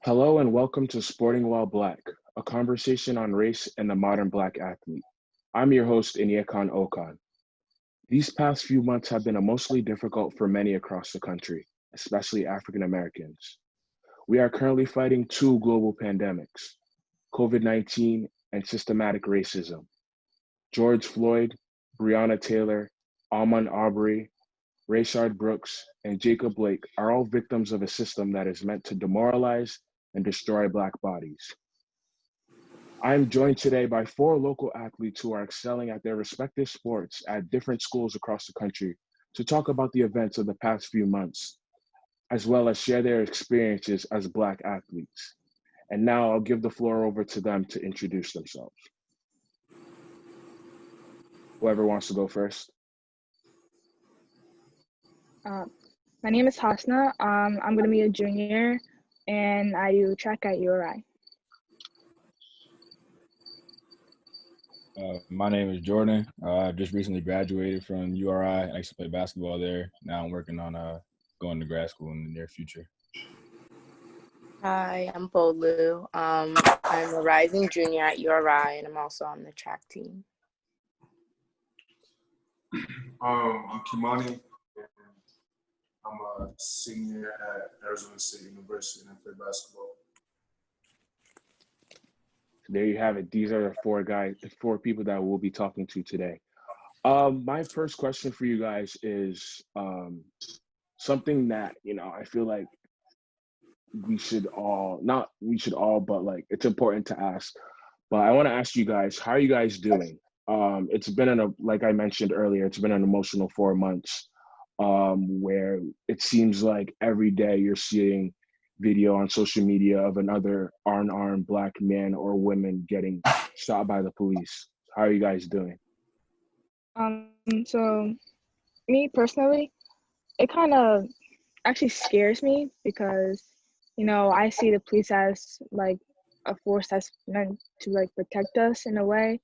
Hello and welcome to Sporting While Black, a conversation on race and the modern Black athlete. I'm your host, Inyekan Okan. These past few months have been emotionally difficult for many across the country, especially African Americans. We are currently fighting two global pandemics, COVID-19 and systematic racism. George Floyd, Breonna Taylor, Ahmaud Arbery, Rayshard Brooks, and Jacob Blake are all victims of a system that is meant to demoralize and destroy Black bodies. I am joined today by four local athletes who are excelling at their respective sports at different schools across the country to talk about the events of the past few months, as well as share their experiences as Black athletes. And now I'll give the floor over to them to introduce themselves. Whoever wants to go first. My name is Hasna. I'm going to be a junior, and I do track at URI. My name is Jordan. I just recently graduated from URI. I used to play basketball there. Now I'm working on going to grad school in the near future. Hi, I'm Bolu. I'm a rising junior at URI, and I'm also on the track team. I'm Kimani. I'm a senior at Arizona State University, and I play basketball. There you have it. These are the four people that we'll be talking to today. My first question for you guys is something that, I feel like but like it's important to ask. But I want to ask you guys, how are you guys doing? It's been like I mentioned earlier, it's been an emotional 4 months where it seems like every day you're seeing video on social media of another unarmed Black man or woman getting shot by the police. How are you guys doing? So me personally, it kind of actually scares me because, I see the police as like a force that's meant to like protect us in a way.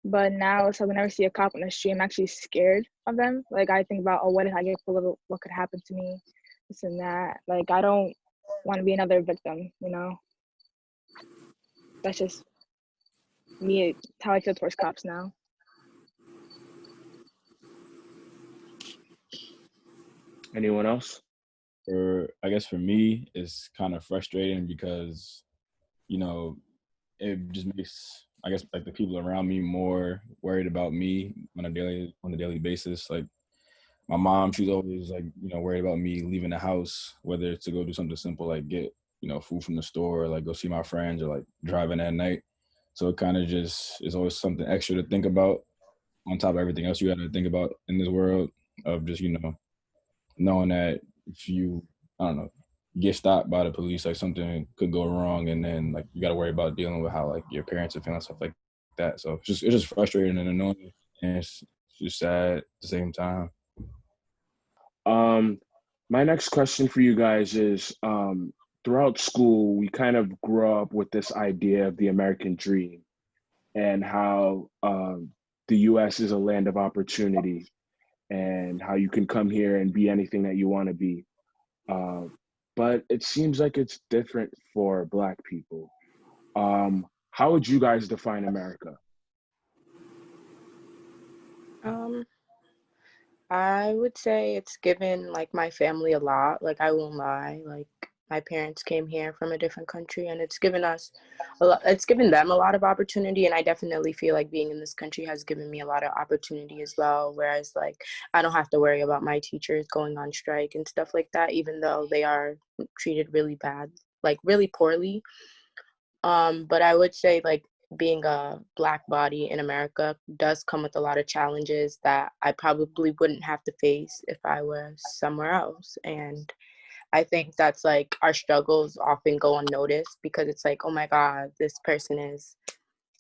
But now, so whenever I see a cop on the street, I'm actually scared of them. Like I think about, what if I get pulled over? What could happen to me? This and that. Like I don't want to be another victim, That's just me, how I feel towards cops now. Anyone else? I guess for me, it's kind of frustrating because, it just makes, I guess, like the people around me more worried about me on a daily basis. Like my mom, she's always like, worried about me leaving the house, whether it's to go do something simple like get, food from the store, or like go see my friends, or like driving at night. So it kind of just is always something extra to think about on top of everything else you got to think about in this world of just, knowing that if you, I don't know, get stopped by the police, like something could go wrong, and then like you got to worry about dealing with how like your parents are feeling, stuff like that. So it's just frustrating and annoying, and it's just sad at the same time. My next question for you guys is, throughout school, we kind of grew up with this idea of the American dream and how the US is a land of opportunity and how you can come here and be anything that you want to be. But it seems like it's different for Black people. How would you guys define America? I would say it's given like my family a lot. Like I won't lie. Like my parents came here from a different country, and it's given us a lot. It's given them a lot of opportunity, and I definitely feel like being in this country has given me a lot of opportunity as well. Whereas like I don't have to worry about my teachers going on strike and stuff like that, even though they are treated really bad, like really poorly. But I would say like being a Black body in America does come with a lot of challenges that I probably wouldn't have to face if I was somewhere else. And I think that's like our struggles often go unnoticed because it's like, oh my God, this person is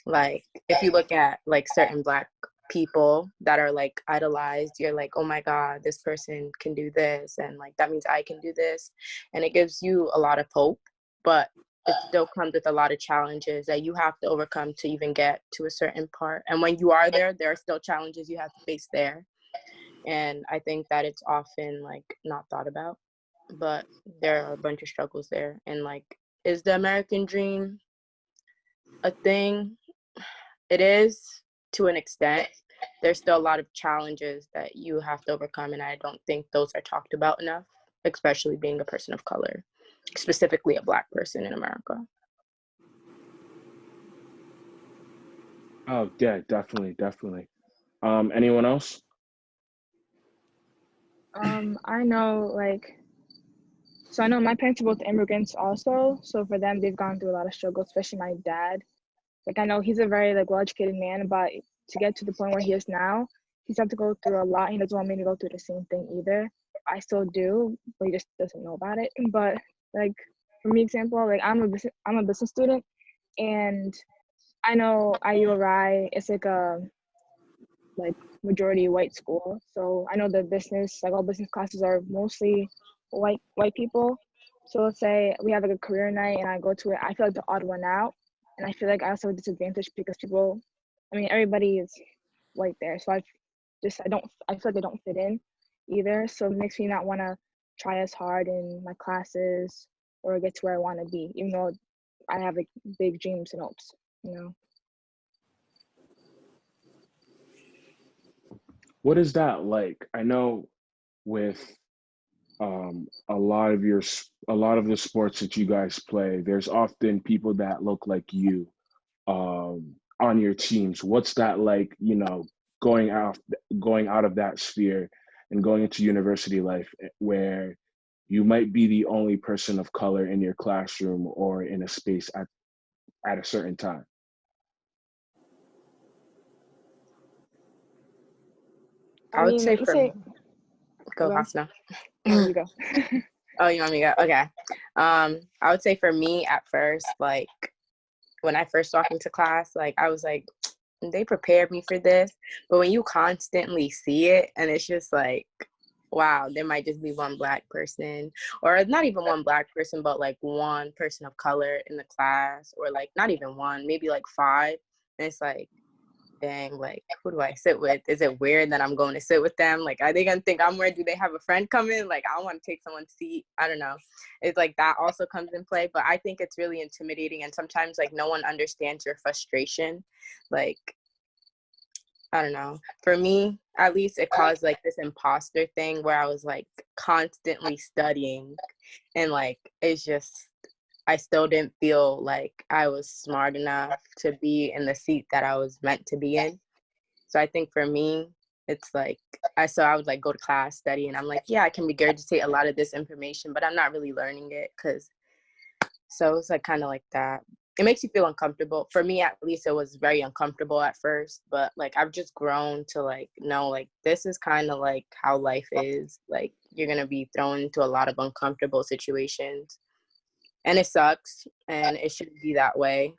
like, if you look at like certain Black people that are like idolized, you're like, oh my God, this person can do this. And like, that means I can do this. And it gives you a lot of hope, but it still comes with a lot of challenges that you have to overcome to even get to a certain part. And when you are there, there are still challenges you have to face there. And I think that it's often like not thought about, but there are a bunch of struggles there. And like, is the American dream a thing? It is, to an extent. There's still a lot of challenges that you have to overcome, and I don't think those are talked about enough, especially being a person of color, specifically a Black person in America. Oh yeah, definitely, definitely. Anyone else? I know, like, so I know my parents are both immigrants also. So for them, they've gone through a lot of struggle, especially my dad. Like, I know he's a very, like, well-educated man, but to get to the point where he is now, he's had to go through a lot. He doesn't want me to go through the same thing either. I still do, but he just doesn't know about it. But, like, for me, example, like, I'm a business student, and I know IURI is like a majority white school. So I know the business, like all business classes are mostly white people. So let's say we have like a career night and I go to it, I feel like the odd one out. And I feel like I also have a disadvantage because people, I mean, everybody is white there. So I feel like I don't fit in either. So it makes me not want to try as hard in my classes or get to where I want to be, even though I have like big dreams and hopes, you know? What is that like? I know with a lot of the sports that you guys play, there's often people that look like you on your teams. What's that like, going out of that sphere and going into university life where you might be the only person of color in your classroom or in a space at a certain time? I would say for me, go, Hasna. You go. Oh, you want me to go? Okay. I would say for me at first, like when I first walked into class, like I was like, they prepared me for this. But when you constantly see it and it's just like, wow, there might just be one Black person, or not even one Black person, but like one person of color in the class, or like not even one, maybe like 5. And it's like, dang, like, who do I sit with? Is it weird that I'm going to sit with them? Like, are they going to think I'm weird? Do they have a friend coming? Like, I don't want to take someone's seat. I don't know. It's like that also comes in play. But I think it's really intimidating. And sometimes, like, no one understands your frustration. Like, I don't know. For me, at least, it caused, like, this imposter thing where I was, like, constantly studying. And, like, it's just, I still didn't feel like I was smart enough to be in the seat that I was meant to be in. So I think for me, it's like, I would like go to class, study, and I'm like, yeah, I can regurgitate a lot of this information, but I'm not really learning it. So it's like kind of like that. It makes you feel uncomfortable. For me, at least, it was very uncomfortable at first, but like I've just grown to like know like this is kind of like how life is. Like you're gonna be thrown into a lot of uncomfortable situations. And it sucks, and it shouldn't be that way,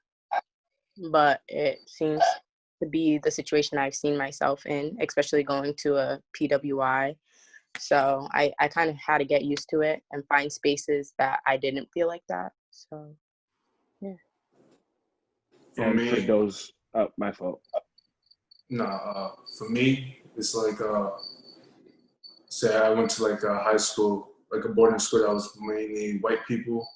but it seems to be the situation I've seen myself in, especially going to a PWI. So I kind of had to get used to it and find spaces that I didn't feel like that. So, yeah. And for those, my fault. For me, it's like, say I went to like a high school, like a boarding school that was mainly white people.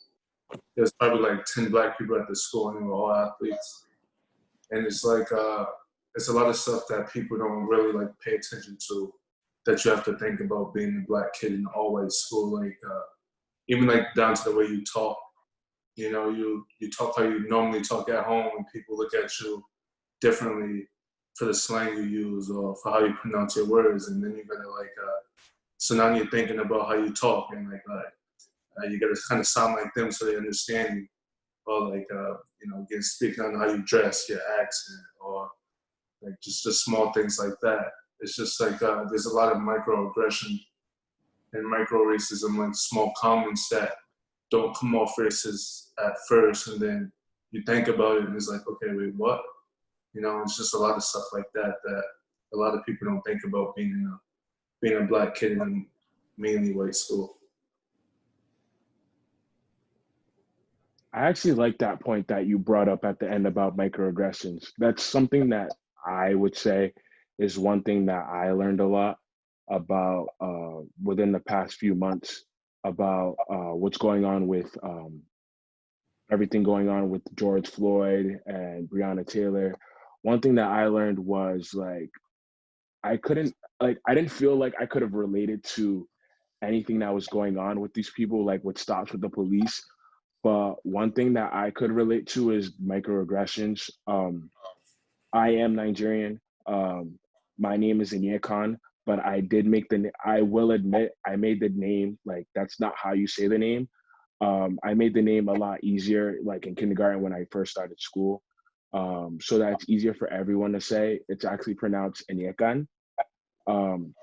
There's probably like 10 Black people at the school, and they were all athletes. And it's like, it's a lot of stuff that people don't really like pay attention to, that you have to think about being a Black kid in an all-white school. Like, even like down to the way you talk. You know, you talk how you normally talk at home, and people look at you differently for the slang you use or for how you pronounce your words. And then you're gonna like, so now you're thinking about how you talk, and like you gotta kind of sound like them so they understand you, or like again, speaking on how you dress, your accent, or like just small things like that. It's just like there's a lot of microaggression and micro racism, like small comments that don't come off racist at first, and then you think about it and it's like, okay, wait, what? It's just a lot of stuff like that that a lot of people don't think about being a Black kid in a mainly white school. I actually like that point that you brought up at the end about microaggressions. That's something that I would say is one thing that I learned a lot about within the past few months about what's going on with everything going on with George Floyd and Breonna Taylor, one thing that I learned was like I didn't feel like I could have related to anything that was going on with these people, like what stops with the police. But one thing that I could relate to is microaggressions. I am Nigerian. My name is Inyekan, but I will admit, I made the name, like, that's not how you say the name. I made the name a lot easier, like in kindergarten when I first started school. So that it's easier for everyone to say. It's actually pronounced Inyekan.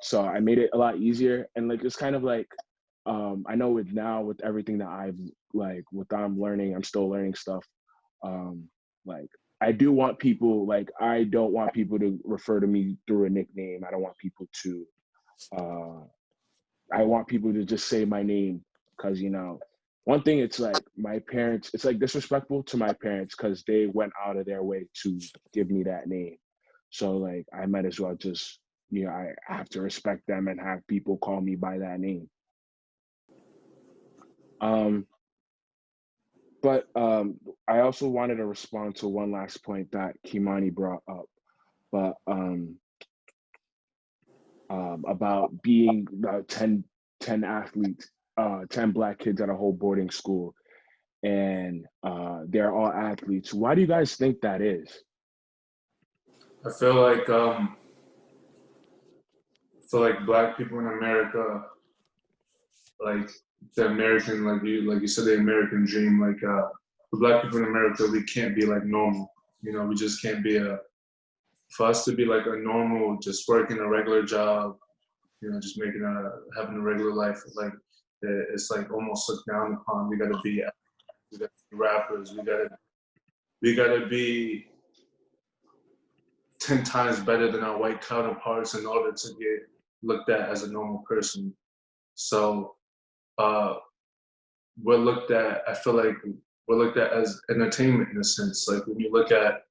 So I made it a lot easier. And like, it's kind of like, I know with everything that I'm learning, I'm still learning stuff. Like, I don't want people to refer to me through a nickname. I don't want people to, I want people to just say my name. Cause one thing, it's like my parents, it's like disrespectful to my parents cause they went out of their way to give me that name. So like, I might as well just, I have to respect them and have people call me by that name. But I also wanted to respond to one last point that Kimani brought up, but about being 10 athletes, 10 Black kids at a whole boarding school, and they're all athletes. Why do you guys think that is? I feel like Black people in America, like the American, like you said, the American dream. Like for Black people in America, we can't be like normal. We just can't be for us to be like a normal, just working a regular job, just having a regular life. Like it's like almost looked down upon. We gotta be rappers. We gotta be 10 times better than our white counterparts in order to get looked at as a normal person. So we're looked at, I feel like we're looked at as entertainment in a sense. Like when you look at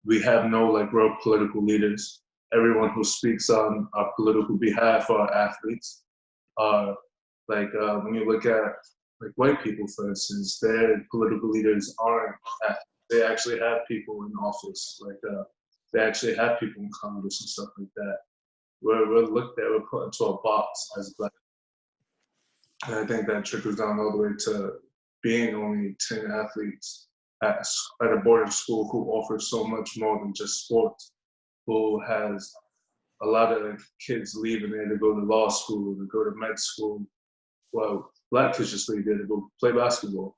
we have no like real political leaders. Everyone who speaks on our political behalf are athletes. When you look at like white people, for instance, their political leaders aren't athletes. They actually have people in office, they actually have people in Congress and stuff like that. We're looked at, we're put into a box as Black. And I think that trickles down all the way to being only 10 athletes at a boarding school who offers so much more than just sports, who has a lot of kids leaving there to go to law school, to go to med school. Well, Black kids just leave there to go play basketball,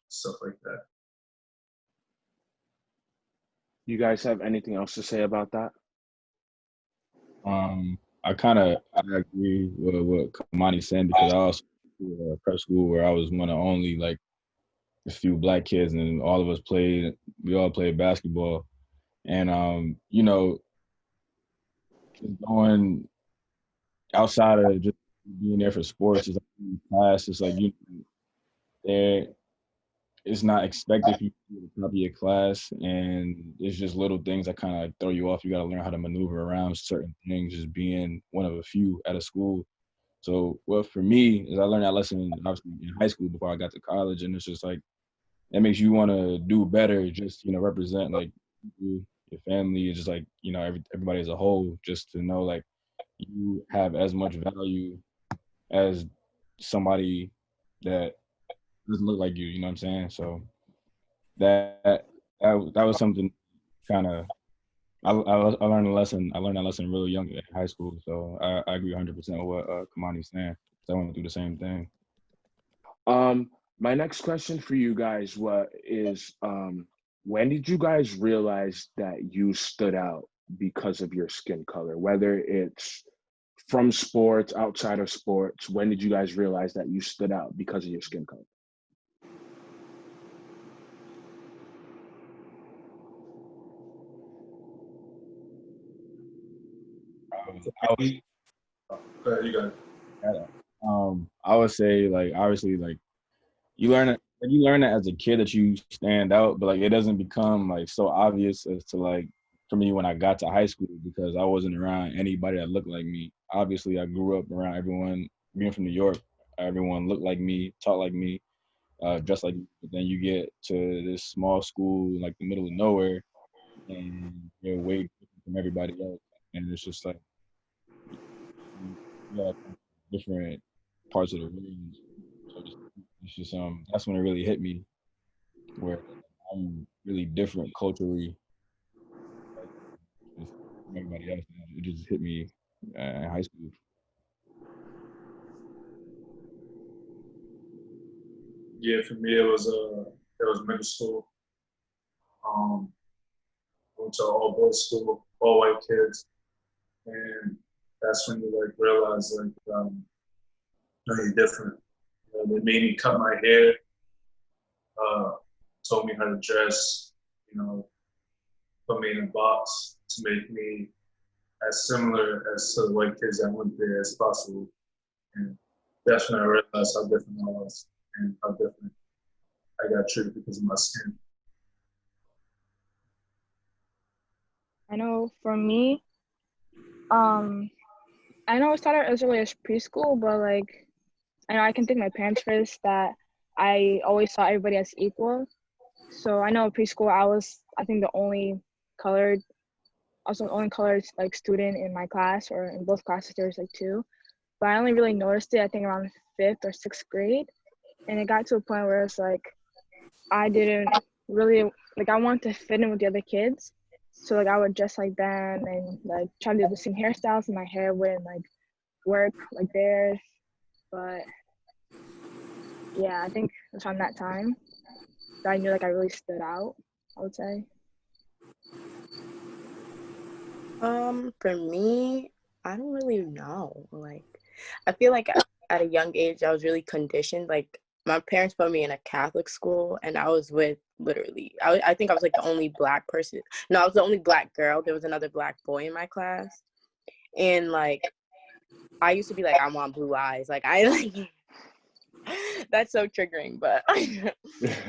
stuff like that. You guys have anything else to say about that? I agree with what Kimani said, because I also went to a prep school where I was one of only like a few Black kids, and all of us we all played basketball. And just going outside of just being there for sports, is like class, it's like there, it's not expected for you to be at the top of your class, and it's just little things that kind of like throw you off. You got to learn how to maneuver around certain things, just being one of a few at a school. So what for me is I learned that lesson obviously in high school before I got to college, and it's just like that makes you want to do better, just represent like you, your family, and just like everybody as a whole, just to know like you have as much value as somebody that doesn't look like you. You know what I'm saying? So that was something kind of I learned a lesson. I learned that lesson really young in high school. So I agree 100% with what Kimani's saying. I went through the same thing. My next question for you guys is when did you guys realize that you stood out because of your skin color? Whether it's from sports, outside of sports, when did you guys realize that you stood out because of your skin color? I would say like obviously like you learn it as a kid that you stand out, but like it doesn't become like so obvious as to like for me when I got to high school, because I wasn't around anybody that looked like me. Obviously I grew up around everyone, being from New York, everyone looked like me, talked like me. dressed like you. But then you get to this small school in like the middle of nowhere, and you're way different from everybody else, and it's just like yeah, different parts of the world. So it's just that's when it really hit me, where I'm really different culturally from everybody else. It just hit me in high school. Yeah, for me it was middle school. Went to all boys school, all white kids, and that's when you like realize like no, you're different. They made me cut my hair, told me how to dress, put me in a box to make me as similar as to the white kids that went there as possible. And that's when I realized how different I was and how different I got treated because of my skin. I know for me, I know it started as early as preschool, but like, I know I can thank my parents for this, that I always saw everybody as equal. So I know in preschool, I think, the only colored like student in my class, or in both classes there was like two. But I only really noticed it, I think, around fifth or sixth grade. And it got to a point where it's like, I didn't really, like, I wanted to fit in with the other kids. So like I would dress like them and like try to do the same hairstyles, and my hair wouldn't like work like theirs. But yeah, I think it was from that time that I knew like I really stood out, I would say. For me, I don't really know. Like, I feel like at a young age, I was really conditioned. Like, my parents put me in a Catholic school, and I was with literally, I think I was like the only Black person. No, I was the only Black girl. There was another Black boy in my class. And like, I used to be like, I want blue eyes. Like, I like, that's so triggering, but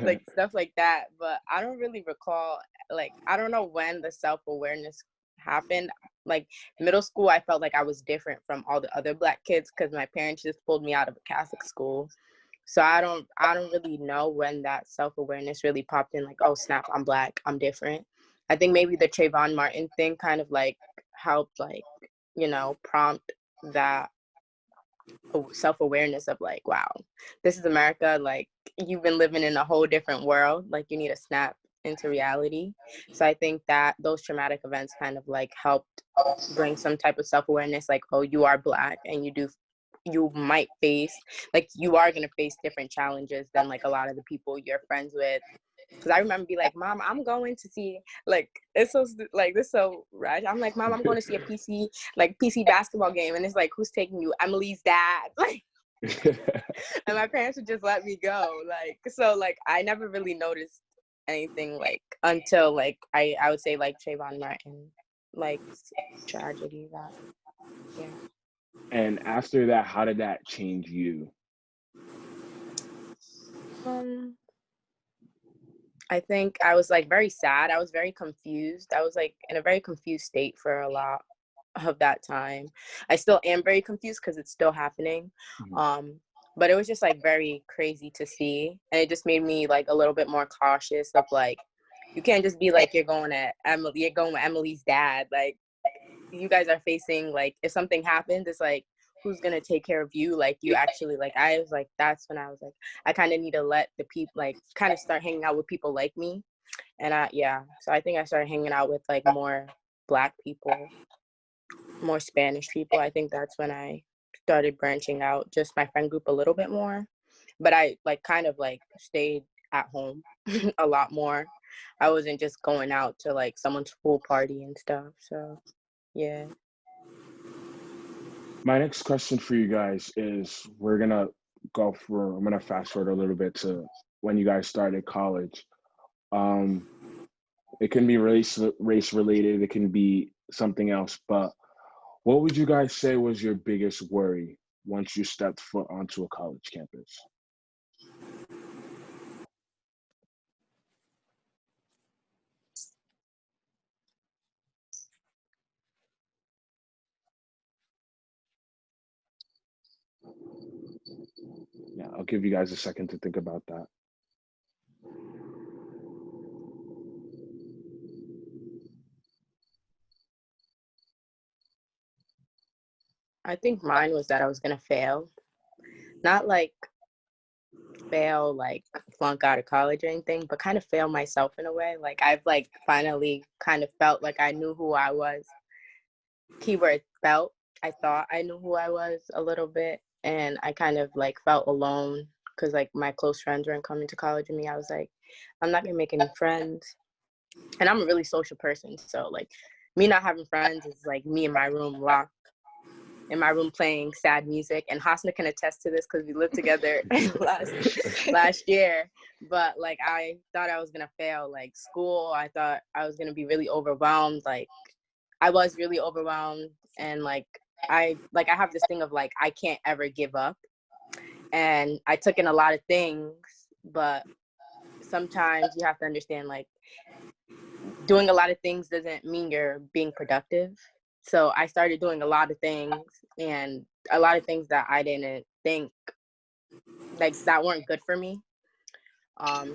like stuff like that. But I don't really recall, like, I don't know when the self-awareness happened. Like middle school, I felt like I was different from all the other Black kids because my parents just pulled me out of a Catholic school. So I don't really know when that self-awareness really popped in, like, oh snap, I'm Black, I'm different. I think maybe the Trayvon Martin thing kind of like helped, like, prompt that self-awareness of like, wow, this is America. Like, you've been living in a whole different world. Like, you need to snap into reality. So I think that those traumatic events kind of like helped bring some type of self-awareness, like, oh, you are Black, and you might face, like, you are going to face different challenges than like a lot of the people you're friends with. Because I remember be like, Mom, I'm going to see, like, it's so, like, this so rash. I'm like, Mom, I'm going to see a PC basketball game. And it's like, who's taking you? Emily's dad. Like, and my parents would just let me go. Like, so, like, I never really noticed anything, like, until, like, I would say, like, Trayvon Martin, like, tragedy, that, yeah. And after that, how did that change you? I think I was like very sad. I was very confused. I was like in a very confused state for a lot of that time. I still am very confused because it's still happening. But it was just like very crazy to see. And it just made me like a little bit more cautious of like, you can't just be like, you're going with Emily's dad. Like, you guys are facing, like, if something happens, it's like, who's gonna take care of you? Like, you actually, like, I was like, that's when I was like, I kind of need to let the people, like, kind of start hanging out with people like me. And so I think I started hanging out with like more Black people, more Spanish people. I think that's when I started branching out, just my friend group a little bit more. But I like kind of like stayed at home a lot more. I wasn't just going out to like someone's pool party and stuff. So yeah. My next question for you guys is, I'm gonna fast forward a little bit to when you guys started college. It can be race related, it can be something else, but what would you guys say was your biggest worry once you stepped foot onto a college campus? Yeah, I'll give you guys a second to think about that. I think mine was that I was gonna fail. Not like fail, like flunk out of college or anything, but kind of fail myself in a way. Like I've like finally kind of felt like I knew who I was. Keyword felt. I thought I knew who I was a little bit, and I kind of like felt alone because like my close friends weren't coming to college with me. I was like, I'm not gonna make any friends, and I'm a really social person, so like me not having friends is like me in my room locked in my room playing sad music. And Hasna can attest to this because we lived together last year. But like I thought I was gonna fail like school. I thought I was gonna be really overwhelmed. Like I was really overwhelmed, and like I have this thing of like I can't ever give up. And I took in a lot of things, but sometimes you have to understand like doing a lot of things doesn't mean you're being productive. So I started doing a lot of things, and a lot of things that I didn't think like that weren't good for me.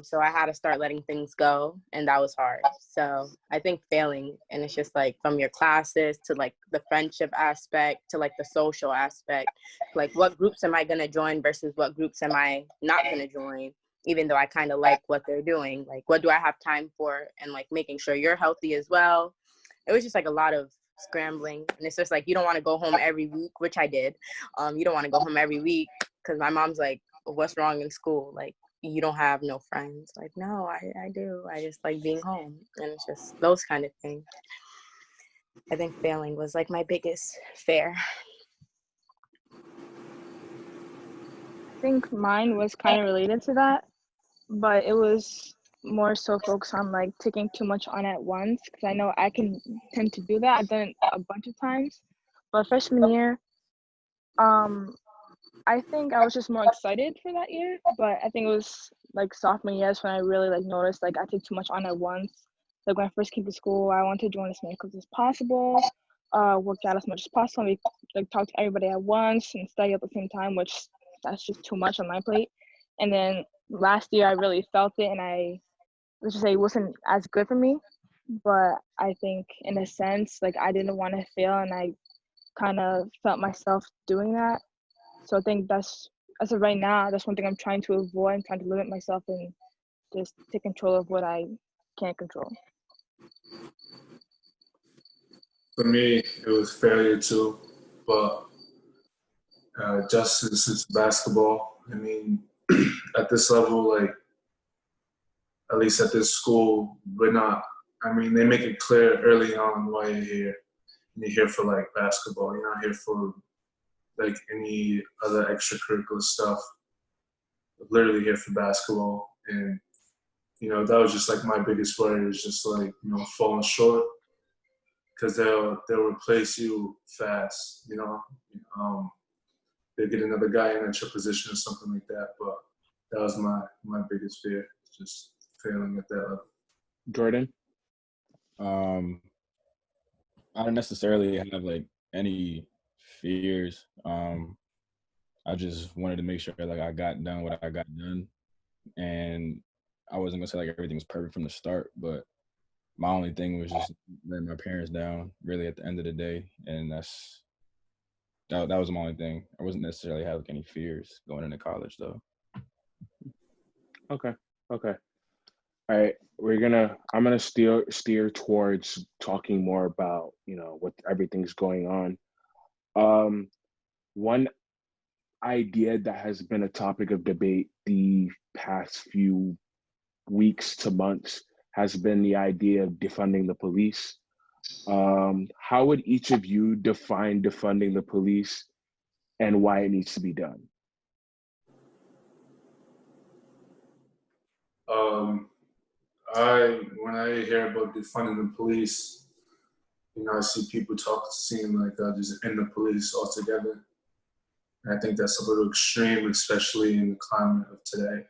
So I had to start letting things go, and that was hard. So I think failing, and it's just like from your classes to like the friendship aspect to like the social aspect, like what groups am I gonna join versus what groups am I not gonna join, even though I kind of like what they're doing. Like what do I have time for, and like making sure you're healthy as well. It was just like a lot of scrambling, and it's just like you don't want to go home every week, which I did. You don't want to go home every week because my mom's like, what's wrong in school? Like you don't have no friends. Like no, I do. I just like being home. And it's just those kind of things. I think failing was like my biggest fear. I think mine was kind of related to that, but it was more so focused on like taking too much on at once, because I know I can tend to do that. I've done it a bunch of times, but freshman year, I think I was just more excited for that year, but I think it was like sophomore year when I really like noticed like I take too much on at once. Like when I first came to school, I wanted to join as many clubs as possible, work out as much as possible, and like talk to everybody at once and study at the same time, which that's just too much on my plate. And then last year I really felt it, and let's just say it wasn't as good for me. But I think in a sense, like I didn't want to fail, and I kind of felt myself doing that. So I think that's, as of right now, that's one thing I'm trying to avoid. I'm trying to limit myself and just take control of what I can't control. For me, it was failure too, but just since it's basketball, I mean, at this level, like, at least at this school, we're not, I mean, they make it clear early on why you're here. You're here for like basketball. You're not here for like any other extracurricular stuff. I'm literally here for basketball. And, you know, that was just like my biggest worry is just like, you know, falling short, because they'll replace you fast, you know. They'll get another guy in at your position or something like that. But that was my biggest fear, just failing at that level. Jordan? I don't necessarily have like any fears. I just wanted to make sure like I got done what I got done, and I wasn't gonna say like everything was perfect from the start, but my only thing was just letting my parents down really at the end of the day, and that was my only thing. I wasn't necessarily having any fears going into college though. Okay. All right, I'm gonna steer towards talking more about, you know, what everything's going on. One idea that has been a topic of debate the past few weeks to months has been the idea of defunding the police. How would each of you define defunding the police and why it needs to be done? When I hear about defunding the police, you know, I see people seeing like just end the police altogether. And I think that's a little extreme, especially in the climate of today.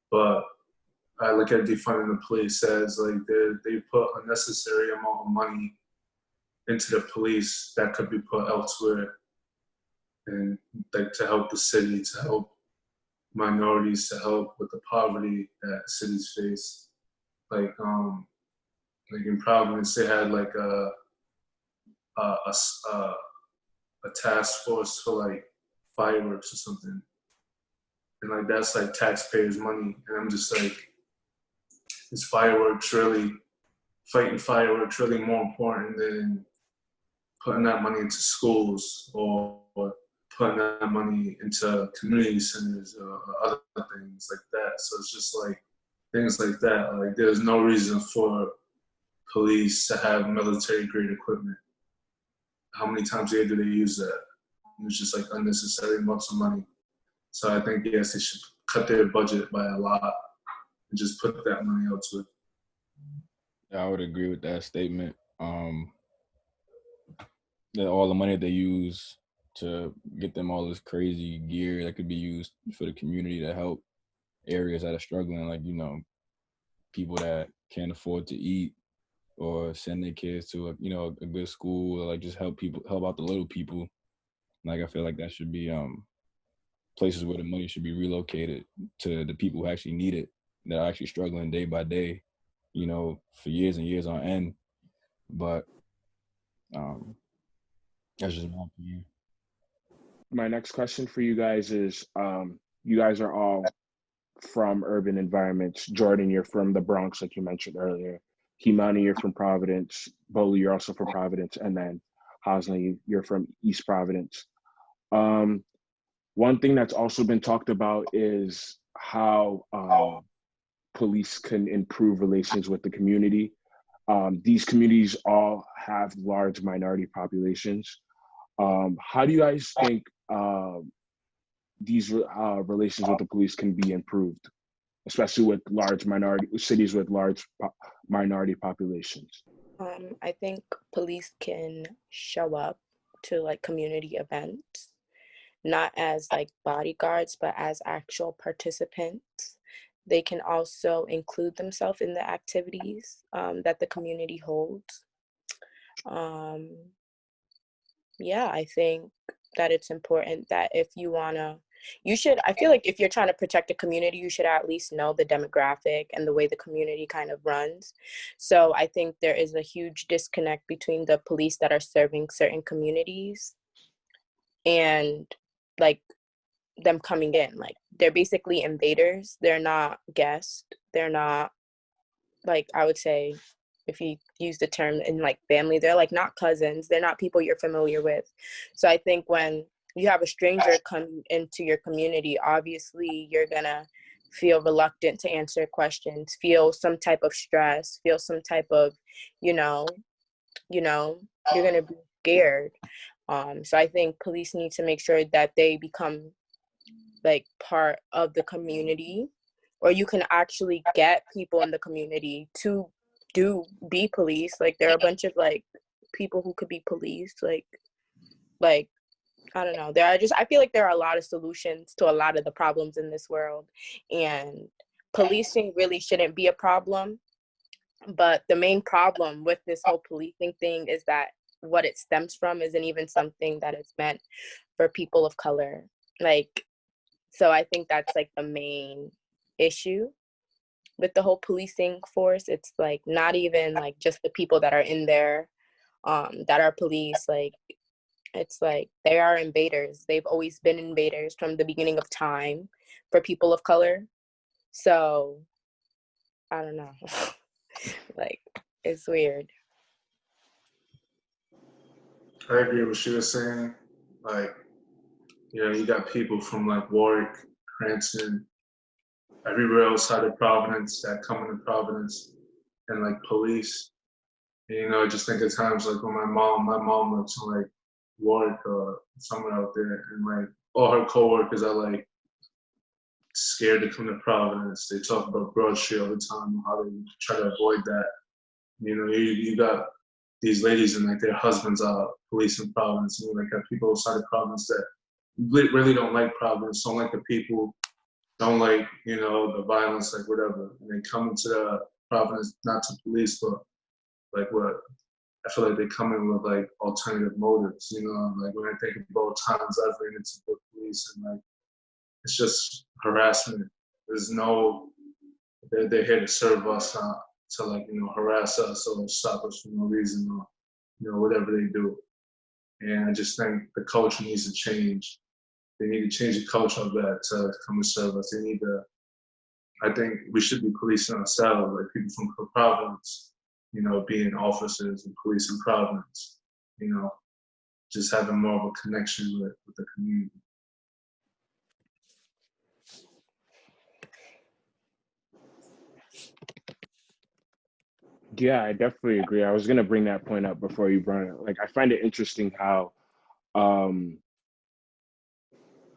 But I look at defunding the police as like they put unnecessary amount of money into the police that could be put elsewhere, and like to help the city, to help minorities to help with the poverty that cities face. Like in Providence, they had like a task force for like fireworks or something, and like that's like taxpayers' money. And I'm just like, is fighting fireworks really more important than putting that money into schools or putting that money into community centers or other things like that? So it's just like things like that. Like there's no reason for police to have military grade equipment. How many times a year do they use that? It's just like unnecessary amounts of money. So I think, yes, they should cut their budget by a lot and just put that money out to it. Yeah, I would agree with that statement. That all the money they use to get them all this crazy gear that could be used for the community to help areas that are struggling, like, you know, people that can't afford to eat or send their kids to a good school, or like just help out the little people. Like I feel like that should be places where the money should be relocated to the people who actually need it, that are actually struggling day by day, you know, for years and years on end. But that's just my opinion. My next question for you guys is, you guys are all from urban environments. Jordan, you're from the Bronx, like you mentioned earlier. Kimani, you're from Providence. Bolu, you're also from Providence. And then Hasna, you're from East Providence. One thing that's also been talked about is how police can improve relations with the community. These communities all have large minority populations. How do you guys think these relations with the police can be improved, especially with cities with large minority populations? I think police can show up to like community events, not as like bodyguards, but as actual participants. They can also include themselves in the activities that the community holds. Yeah, I think that it's important that if you wanna, I feel like if you're trying to protect a community, you should at least know the demographic and the way the community kind of runs. So I think there is a huge disconnect between the police that are serving certain communities and like them coming in. Like they're basically invaders. They're not guests. They're not, like, I would say, if you use the term in like family, they're like not cousins. They're not people you're familiar with. So I think when you have a stranger come into your community, obviously you're gonna feel reluctant to answer questions, feel some type of stress, feel some type of, you're gonna be scared. So I think police need to make sure that they become like part of the community, or you can actually get people in the community to be police. Like there are a bunch of like people who could be police, like I don't know. I feel like there are a lot of solutions to a lot of the problems in this world, and policing really shouldn't be a problem. But the main problem with this whole policing thing is that what it stems from isn't even something that is meant for people of color. Like, so I think that's like the main issue with the whole policing force. It's like not even like just the people that are in there that are police. Like it's like they are invaders. They've always been invaders from the beginning of time for people of color. So I don't know. Like it's weird. I agree with what she was saying. Like, you got people from like Warwick, Cranston, everywhere outside of Providence that come into Providence, and like police. And, I just think at times like when my mom lives in like Warwick or somewhere out there, and like all her coworkers are like scared to come to Providence. They talk about Broad Street all the time, how they try to avoid that. You got these ladies and like their husbands are police in Providence, and you like have people outside of Providence that really don't like Providence, don't like the people, don't like, the violence, like whatever. And they come into the Providence not to police, but like what I feel like they come in with like alternative motives, like when I think about times I've ran into the police and like it's just harassment. There's no, they're here to serve us, to like, harass us or stop us for no reason, or, whatever they do. And I just think the culture needs to change. They need to change the culture of that to come and serve us. I think we should be policing ourselves, like people from Providence, being officers and police in Providence, just having more of a connection with the community. Yeah, I definitely agree. I was gonna bring that point up before you brought it. Like, I find it interesting how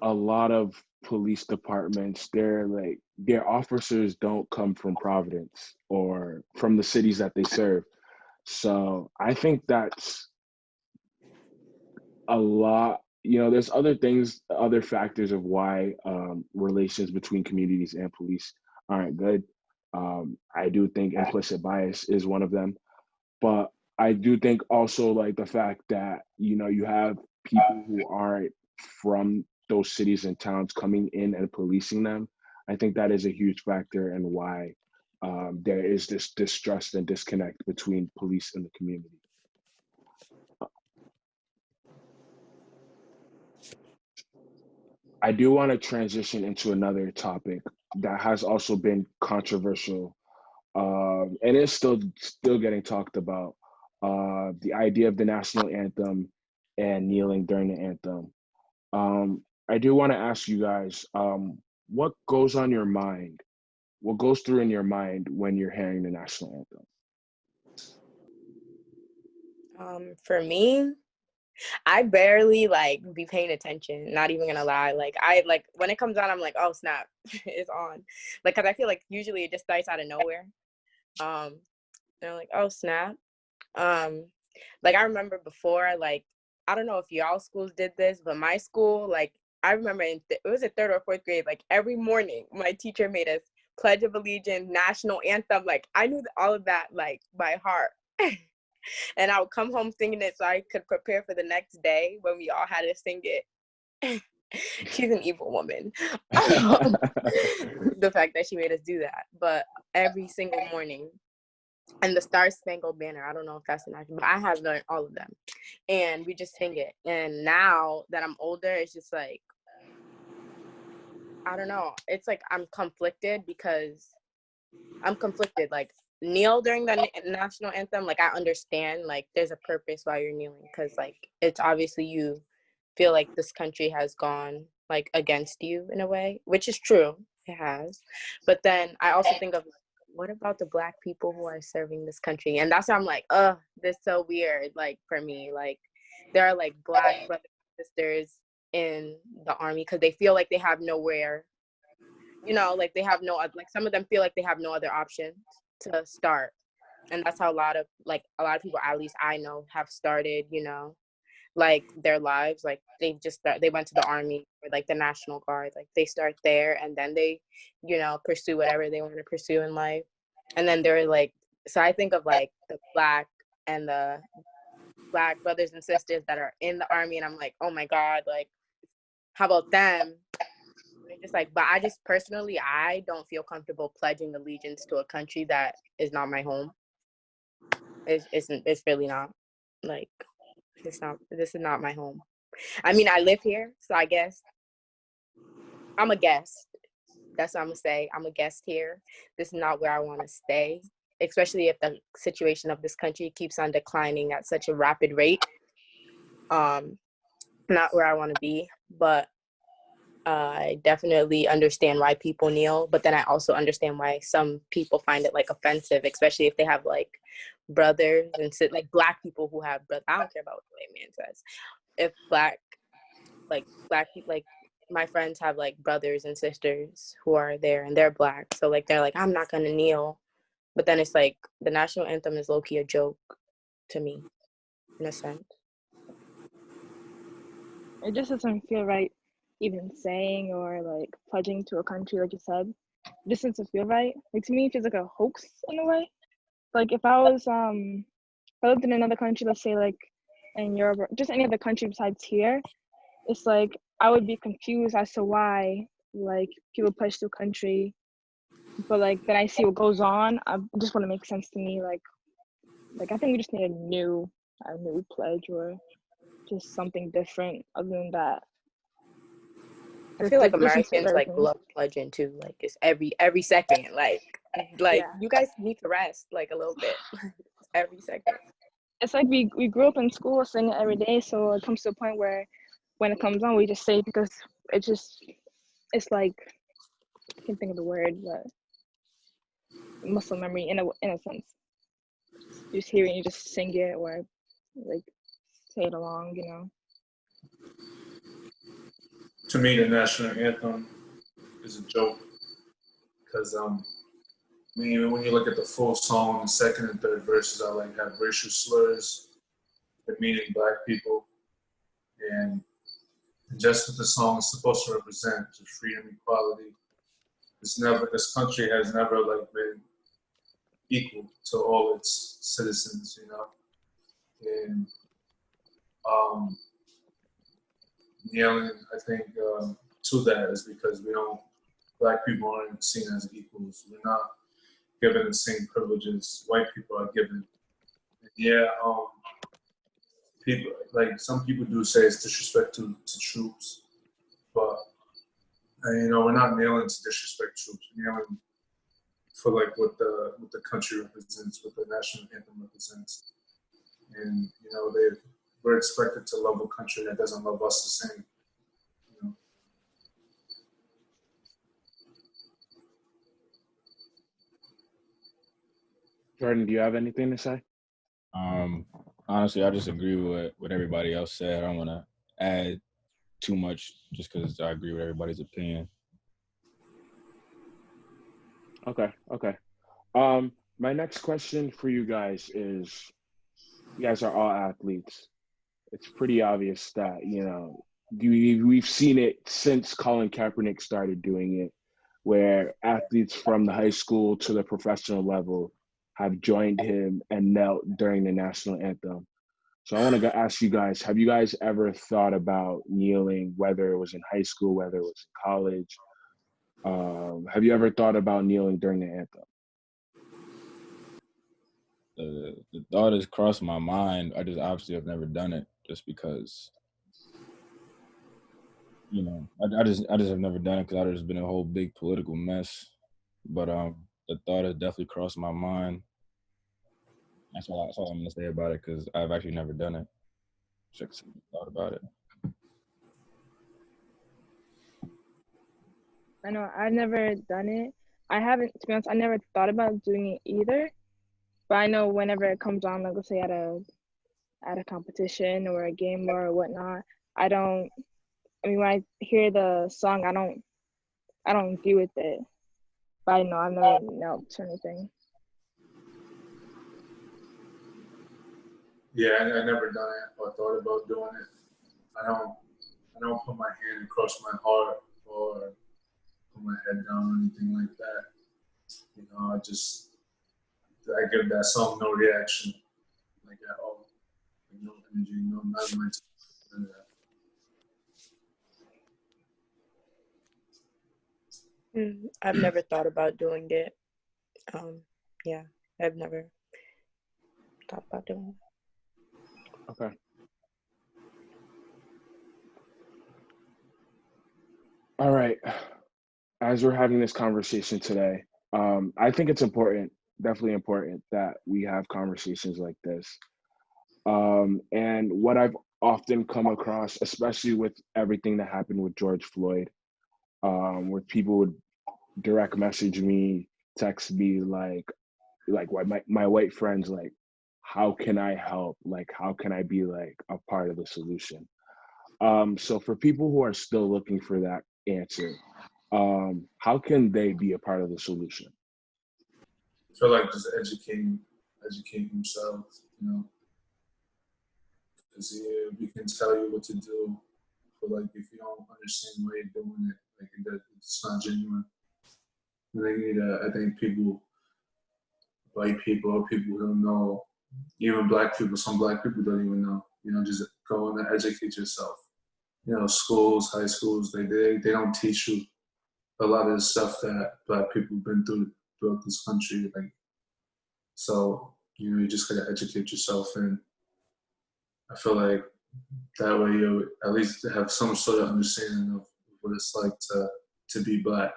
a lot of police departments, their officers don't come from Providence or from the cities that they serve. So I think that's a lot. There's other things, other factors of why relations between communities and police aren't good. I do think implicit bias is one of them, but I do think also like the fact that you have people who aren't from those cities and towns coming in and policing them. I think that is a huge factor in why there is this distrust and disconnect between police and the community. I do want to transition into another topic that has also been controversial, and it's still getting talked about. The idea of the national anthem and kneeling during the anthem. I do want to ask you guys, what goes on your mind? What goes through in your mind when you're hearing the national anthem? For me, I barely be paying attention, not even gonna lie. When it comes on, I'm like, oh snap, it's on. Cause I feel like usually it just starts out of nowhere. And I'm like, oh snap. I remember before, I don't know if y'all schools did this, but my school, I remember it was a 3rd or 4th grade, every morning my teacher made us Pledge of Allegiance, national anthem. I knew all of that by heart. And I would come home singing it so I could prepare for the next day when we all had to sing it. She's an evil woman. The fact that she made us do that. But every single morning. And the Star Spangled Banner, I don't know if that's an action, but I have learned all of them. And we just sing it. And now that I'm older, it's just I don't know. It's I'm conflicted because kneel during the national anthem, I understand there's a purpose why you're kneeling, because it's obviously you feel like this country has gone against you in a way, which is true, it has. But then I also think of what about the Black people who are serving this country? And that's why I'm this is so weird. For me, there are Black brothers and sisters in the army because they feel like they have nowhere, they have no, some of them feel like they have no other option to start. And that's how a lot of people, at least I know, have started, their lives. They went to the army or the National Guard. They start there and then they, pursue whatever they want to pursue in life. And then they're so I think of the Black brothers and sisters that are in the army, and I'm oh my God, how about them? Just but I just personally, I don't feel comfortable pledging allegiance to a country that is not my home. It's really not. This is not my home. I mean, I live here, so I guess I'm a guest. That's what I'm gonna say. I'm a guest here. This is not where I want to stay, especially if the situation of this country keeps on declining at such a rapid rate. Not where I want to be, but I definitely understand why people kneel, but then I also understand why some people find it offensive, especially if they have brothers and Black people who have brothers. I don't care about what the white man says. If Black people, my friends have brothers and sisters who are there and they're Black, so they're I'm not gonna kneel, but then it's the national anthem is low-key a joke to me, in a sense. It just doesn't feel right even saying or pledging to a country, like you said. It just doesn't feel right. To me, it feels like a hoax in a way. If I was if I lived in another country, let's say in Europe or just any other country besides here, it's I would be confused as to why like people pledge to a country, but like then I see what goes on. I just want to make sense to me. Like I think we just need a new pledge or just something different other than that. I feel like Listen to Americans like everything. love pledging too. Like it's every second. Like Yeah. you guys need to rest like a little bit. Every second. It's like we grew up in school singing every day, so it comes to a point where when it comes on, we just say it because it's like, I can't think of the word, but muscle memory in a sense. You just hear it and you just sing it or like say it along, you know. To me, the national anthem is a joke because when you look at the full song, the second and third verses are like have racial slurs, demeaning black people, and just what the song is supposed to represent, which is freedom, equality. This country has never like been equal to all its citizens, you know, and kneeling, I think, to that is because black people aren't seen as equals. We're not given the same privileges white people are given. And yeah, people like some people do say it's disrespect to troops, but we're not kneeling to disrespect troops. We're kneeling for like what the country represents, what the national anthem represents, and we're expected to love a country that doesn't love us the same. Jordan, do you have anything to say? Honestly, I just agree with what everybody else said. I don't want to add too much just because I agree with everybody's opinion. Okay. My next question for you guys is, you guys are all athletes. It's pretty obvious that, we've seen it since Colin Kaepernick started doing it, where athletes from the high school to the professional level have joined him and knelt during the national anthem. So I want to ask you guys, have you guys ever thought about kneeling, whether it was in high school, whether it was in college? Have you ever thought about kneeling during the anthem? The thought has crossed my mind. I just obviously have never done it just because, I just have never done it because I've just been a whole big political mess. But the thought has definitely crossed my mind. That's all I'm gonna say about it because I've actually never done it. Just thought about it. I know I've never done it. I haven't, to be honest, I never thought about doing it either. But I know whenever it comes on, like let's say at a competition or a game or whatnot, when I hear the song, I don't agree with it. But I know I've never knelt or anything. Yeah, I never done it or thought about doing it. I don't put my hand across my heart or put my head down or anything like that. I give that song no reaction, like at all. No energy, no nothing like that. I've never thought about doing it. Yeah, I've never thought about doing it. Okay. All right. As we're having this conversation today, I think it's important, definitely important, that we have conversations like this. And what I've often come across, especially with everything that happened with George Floyd, where people would direct message me, text me like my white friends, like, how can I help? Like, how can I be like a part of the solution? So for people who are still looking for that answer, how can they be a part of the solution? I feel like just educating themselves, because we can tell you what to do, but like if you don't understand why you're doing it, like it's not genuine. I think people, white people or people who don't know, even black people, some black people don't even know. Just go and educate yourself. Schools, high schools, they don't teach you a lot of the stuff that Black people have been through throughout this country. Like, so, you just gotta educate yourself, and I feel like that way you at least have some sort of understanding of what it's like to be Black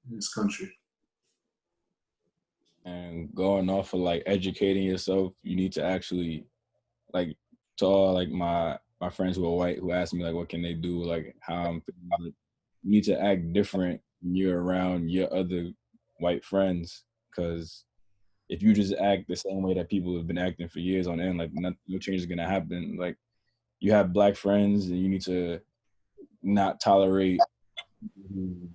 in this country. And going off of like educating yourself, you need to actually, like, to all like my friends who are white who ask me like what can they do, like how I'm feeling, like, you need to act different when you're around your other white friends, because if you just act the same way that people have been acting for years on end, like no change is gonna happen. Like, you have Black friends and you need to not tolerate people who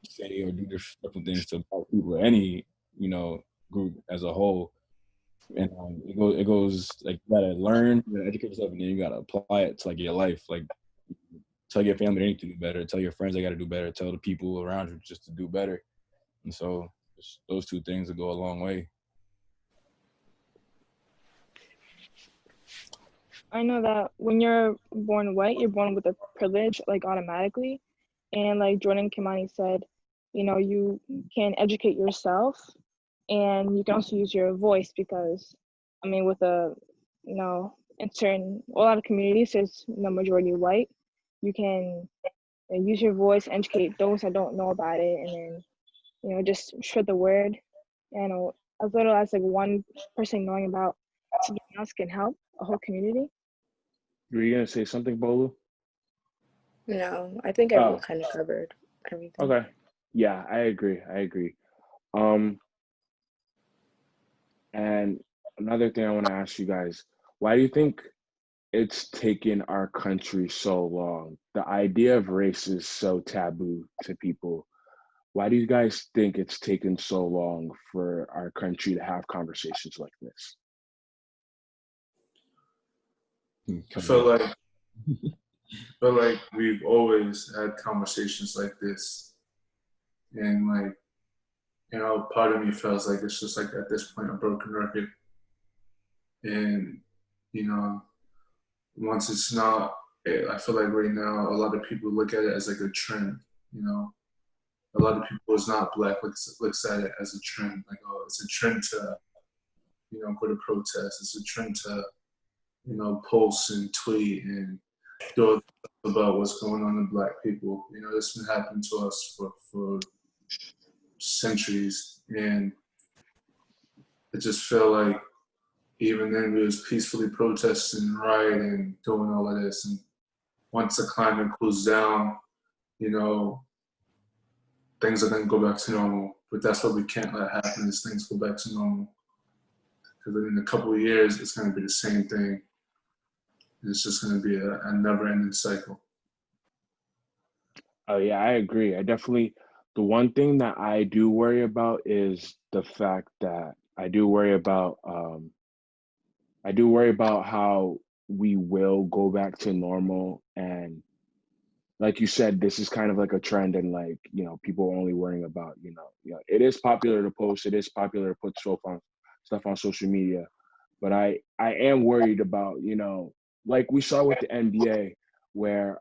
say or do disrespectful things to Black people or any, group as a whole. And it goes like, you gotta learn, you gotta educate yourself, and then you gotta apply it to like your life. Like, tell your family they need to do better, tell your friends they gotta do better, tell the people around you just to do better. And so those two things will go a long way. I know that when you're born white, you're born with a privilege, like automatically. And like Jordan Kimani said, you can educate yourself, and you can also use your voice because, with a, in a lot of communities, there's majority white. You can use your voice, educate those that don't know about it, and then, just spread the word. As little as like one person knowing about something else can help a whole community. Were you gonna say something, Bolu? No, I think everyone kind of covered everything. Okay. Yeah, I agree. And another thing I want to ask you guys, why do you think it's taken our country so long? The idea of race is so taboo to people. Why do you guys think it's taken so long for our country to have conversations like this? I feel like we've always had conversations like this, and like, part of me feels like it's just like at this point a broken record, and once it's not, I feel like right now a lot of people look at it as like a trend. A lot of people who's not Black looks at it as a trend, like, oh, it's a trend to go to protest, it's a trend to post and tweet and do about what's going on in Black people. This been happening to us for centuries, and I just feel like even then we was peacefully protesting and rioting, doing all of this, and once the climate cools down, things are gonna go back to normal. But that's what we can't let happen, is things go back to normal. Because in a couple of years, it's gonna be the same thing. It's just gonna be a never-ending cycle. Oh yeah, I agree. The one thing that I do worry about is the fact that I do worry about how we will go back to normal. And like you said, this is kind of like a trend, and like, people are only worrying about, it is popular to post, it is popular to put stuff on social media. But I am worried about, like we saw with the NBA, where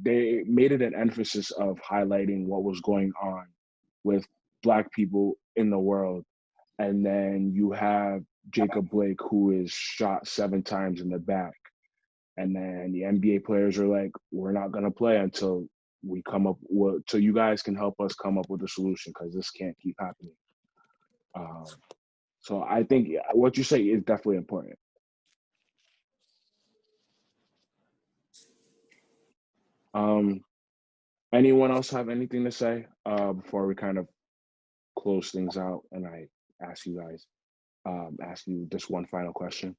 they made it an emphasis of highlighting what was going on with Black people in the world. And then you have Jacob Blake, who is shot 7 times in the back. And then the NBA players are like, we're not going to play until till you guys can help us come up with a solution, because this can't keep happening. So I think what you say is definitely important. Anyone else have anything to say before we kind of close things out, and I ask you just one final question?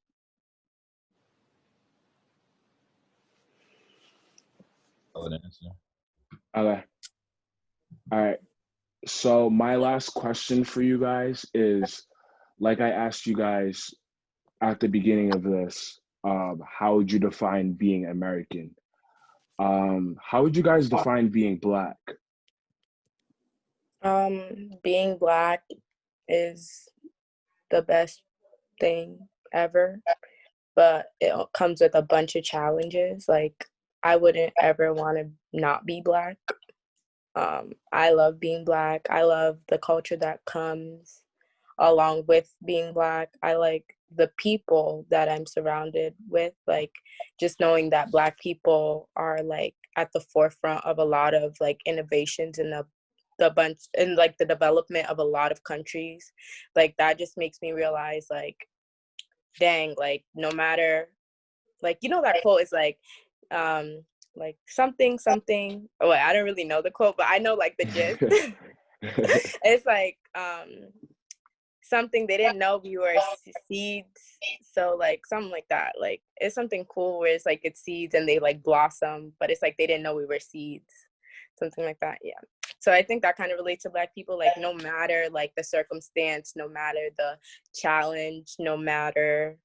Okay. All right. So my last question for you guys is, like I asked you guys at the beginning of this, how would you define being American? How would you guys define being Black? Being Black is the best thing ever, but it comes with a bunch of challenges. Like, I wouldn't ever want to not be Black. I love being Black. I love the culture that comes along with being Black. I like the people that I'm surrounded with, like just knowing that Black people are like at the forefront of a lot of like innovations in the bunch and like the development of a lot of countries. Like that just makes me realize like, dang, like no matter, like, you know, that quote is like something oh wait, I don't really know the quote, but I know like the gist. It's like something they didn't know we were seeds, so like something like that. Like it's something cool where it's like it's seeds and they like blossom, but it's like they didn't know we were seeds, something like that. Yeah, so I think that kind of relates to Black people. Like no matter like the circumstance, no matter the challenge, no matter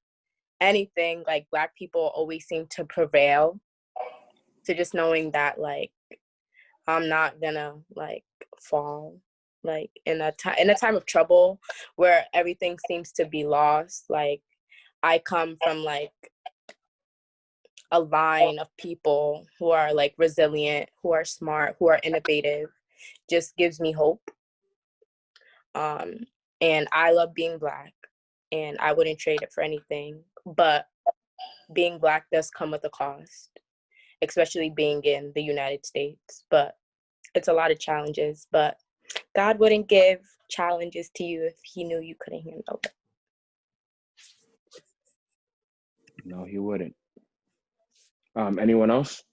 anything, like Black people always seem to prevail. So just knowing that like I'm not gonna like fall, like in a time of trouble where everything seems to be lost. Like I come from like a line of people who are like resilient, who are smart, who are innovative, just gives me hope. And I love being Black and I wouldn't trade it for anything, but being Black does come with a cost, especially being in the United States. But it's a lot of challenges, but God wouldn't give challenges to you if he knew you couldn't handle it. No, he wouldn't. Anyone else?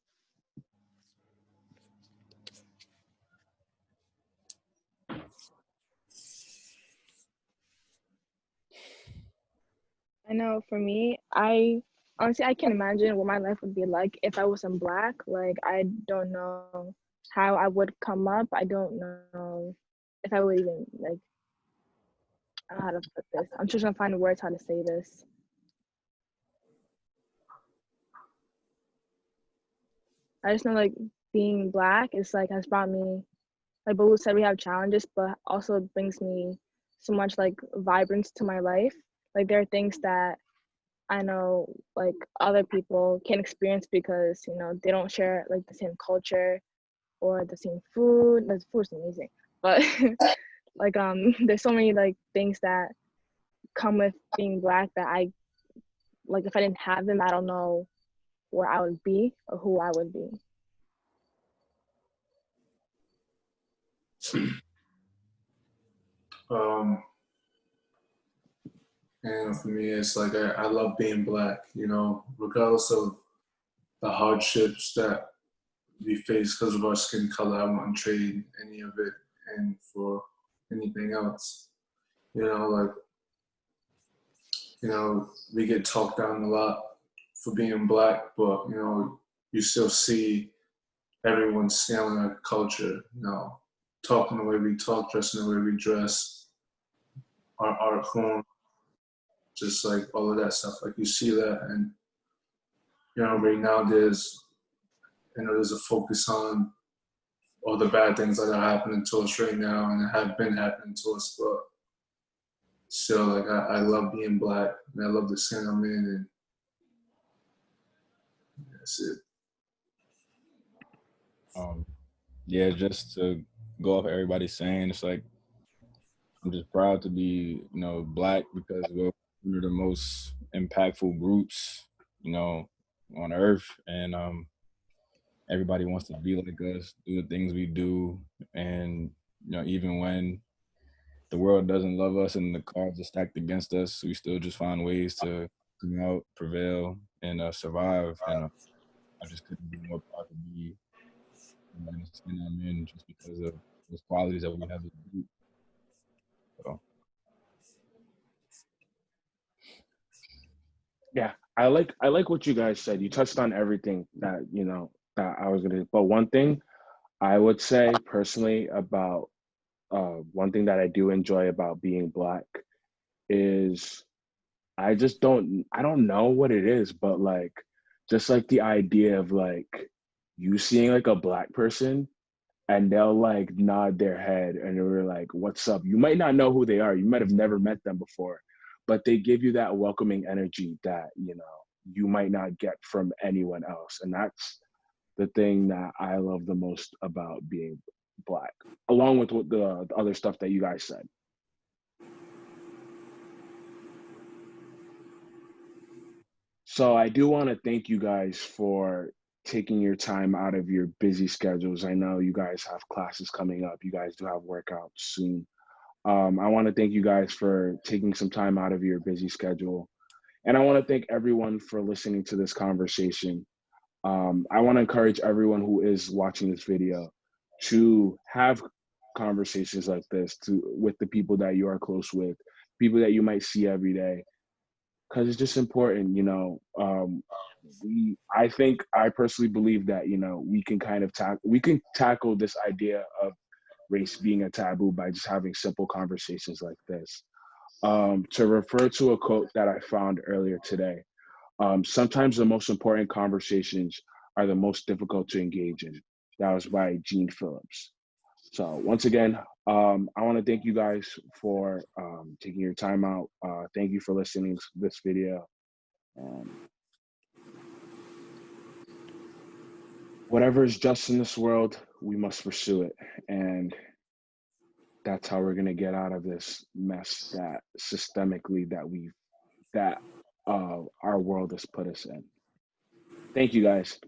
I know for me, I honestly I can't imagine what my life would be like if I wasn't Black. Like I don't know how I would come up. I don't know if I would even like, I don't know how to put this. I'm just trying to find words how to say this. I just know like being Black is like has brought me, like Bolu said, we have challenges, but also brings me so much like vibrance to my life. Like there are things that I know like other people can't experience because, you know, they don't share like the same culture or the same food. The food's amazing, but like there's so many like things that come with being Black that I like, if I didn't have them, I don't know where I would be or who I would be. And for me, it's like I love being Black, you know, regardless of the hardships that we face because of our skin color. I wouldn't trade any of it and for anything else. You know, like, you know, we get talked down a lot for being Black, but, you know, you still see everyone scaling our culture, you know, talking the way we talk, dressing the way we dress, our art form, just like all of that stuff. Like you see that, and you know, right now there's a focus on all the bad things that are happening to us right now and have been happening to us, but still, like I love being Black and I love the skin I'm in, and that's it. Yeah, just to go off everybody's saying, it's like I'm just proud to be, you know, Black because we're one of the most impactful groups, you know, on earth, and everybody wants to be like us, do the things we do, and you know, even when the world doesn't love us and the cards are stacked against us, we still just find ways to come out, prevail, and survive. And I just couldn't be more proud to be in the skin I'm in just because of those qualities that we have as a group. So. Yeah, I like what you guys said. You touched on everything that, you know, that I was gonna. But one thing I would say personally about one thing that I do enjoy about being Black is I don't know what it is, but like just like the idea of like you seeing like a Black person and they'll like nod their head and they're like, what's up? You might not know who they are. You might have never met them before, but they give you that welcoming energy that, you know, you might not get from anyone else. And the thing that I love the most about being Black, along with what the other stuff that you guys said. So I do want to thank you guys for taking your time out of your busy schedules. I know you guys have classes coming up. You guys do have workouts soon. I want to thank you guys for taking some time out of your busy schedule. And I want to thank everyone for listening to this conversation. I want to encourage everyone who is watching this video to have conversations like this with the people that you are close with, people that you might see every day, because it's just important, you know. I personally believe that, you know, we can kind of tackle this idea of race being a taboo by just having simple conversations like this. To refer to a quote that I found earlier today, sometimes the most important conversations are the most difficult to engage in. That was by Gene Phillips. So once again, I want to thank you guys for taking your time out. Thank you for listening to this video. Whatever is just in this world, we must pursue it. And that's how we're going to get out of this mess that systemically that our world has put us in. Thank you guys.